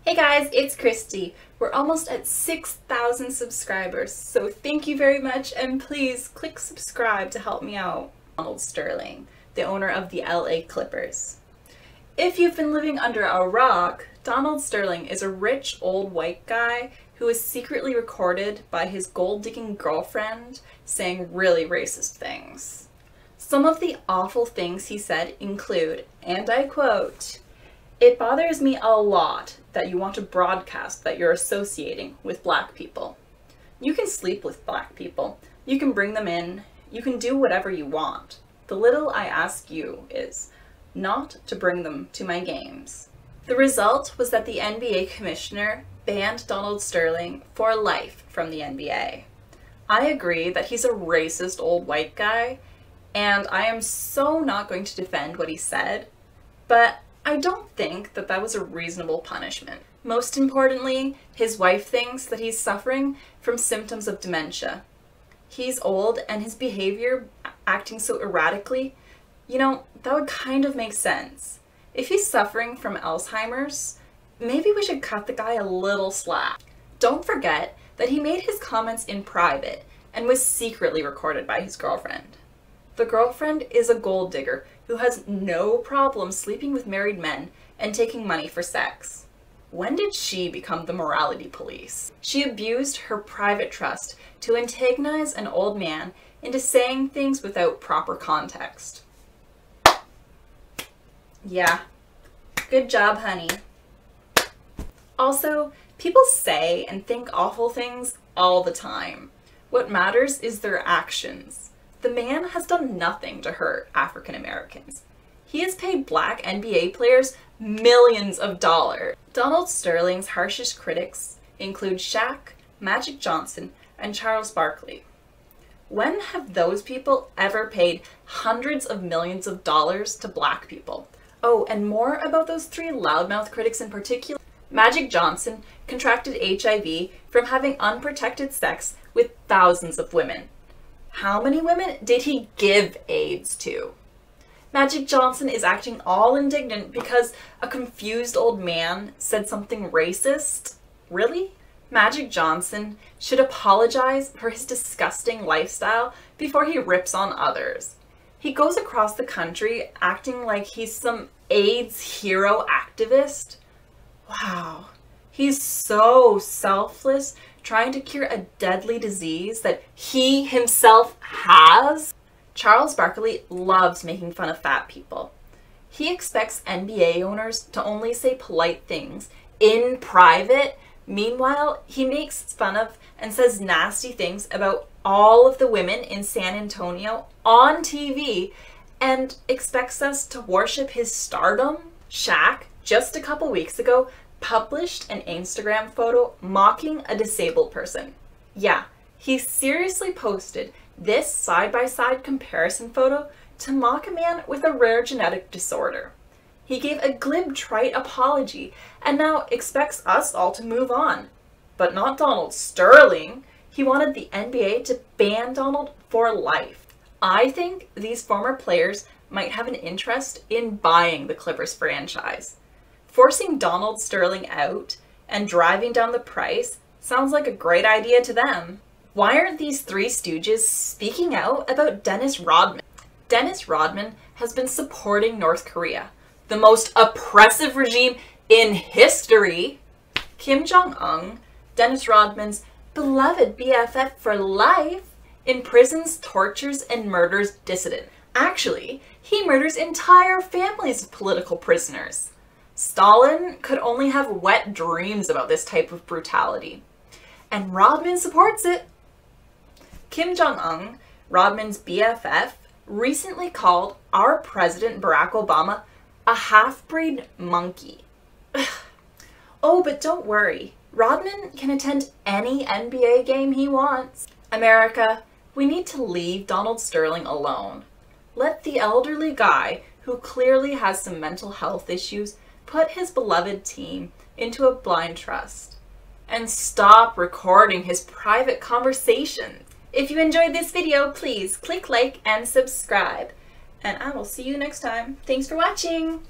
Hey guys, it's Christy. We're almost at 6,000 subscribers, so thank you very much, and please click subscribe to help me out. Donald Sterling, the owner of the LA Clippers. If you've been living under a rock, Donald Sterling is a rich old white guy who is secretly recorded by his gold-digging girlfriend saying really racist things. Some of the awful things he said include, and I quote, "It bothers me a lot that you want to broadcast that you're associating with black people. You can sleep with black people, you can bring them in, you can do whatever you want. The little I ask you is not to bring them to my games." The result was that the NBA commissioner banned Donald Sterling for life from the NBA. I agree that he's a racist old white guy, and I am so not going to defend what he said, but I don't think that that was a reasonable punishment. Most importantly, his wife thinks that he's suffering from symptoms of dementia. He's old, and his behavior, acting so erratically, that would kind of make sense. If he's suffering from Alzheimer's, maybe we should cut the guy a little slack. Don't forget that he made his comments in private and was secretly recorded by his girlfriend. The girlfriend is a gold digger who has no problem sleeping with married men and taking money for sex. When did she become the morality police? She abused her private trust to antagonize an old man into saying things without proper context. Yeah, good job, honey. Also, people say and think awful things all the time. What matters is their actions. The man has done nothing to hurt African Americans. He has paid black NBA players millions of dollars. Donald Sterling's harshest critics include Shaq, Magic Johnson, and Charles Barkley. When have those people ever paid hundreds of millions of dollars to black people? Oh, and more about those three loudmouth critics in particular. Magic Johnson contracted HIV from having unprotected sex with thousands of women. How many women did he give AIDS to? Magic Johnson is acting all indignant because a confused old man said something racist? Really? Magic Johnson should apologize for his disgusting lifestyle before he rips on others. He goes across the country acting like he's some AIDS hero activist. Wow, he's so selfless, trying to cure a deadly disease that he himself has. Charles Barkley loves making fun of fat people. He expects NBA owners to only say polite things in private. Meanwhile, he makes fun of and says nasty things about all of the women in San Antonio on TV and expects us to worship his stardom. Shaq, just a couple weeks ago, published an Instagram photo mocking a disabled person. Yeah, he seriously posted this side-by-side comparison photo to mock a man with a rare genetic disorder. He gave a glib, trite apology and now expects us all to move on. But not Donald Sterling. He wanted the NBA to ban Donald for life. I think these former players might have an interest in buying the Clippers franchise. Forcing Donald Sterling out and driving down the price sounds like a great idea to them. Why aren't these three stooges speaking out about Dennis Rodman? Dennis Rodman has been supporting North Korea, the most oppressive regime in history. Kim Jong-un, Dennis Rodman's beloved BFF for life, imprisons, tortures, and murders dissidents. Actually, he murders entire families of political prisoners. Stalin could only have wet dreams about this type of brutality. And Rodman supports it. Kim Jong-un, Rodman's BFF, recently called our President Barack Obama a half-breed monkey. Oh, but don't worry. Rodman can attend any NBA game he wants. America, we need to leave Donald Sterling alone. Let the elderly guy, who clearly has some mental health issues, put his beloved team into a blind trust. And stop recording his private conversations. If you enjoyed this video, please click like and subscribe. And I will see you next time. Thanks for watching!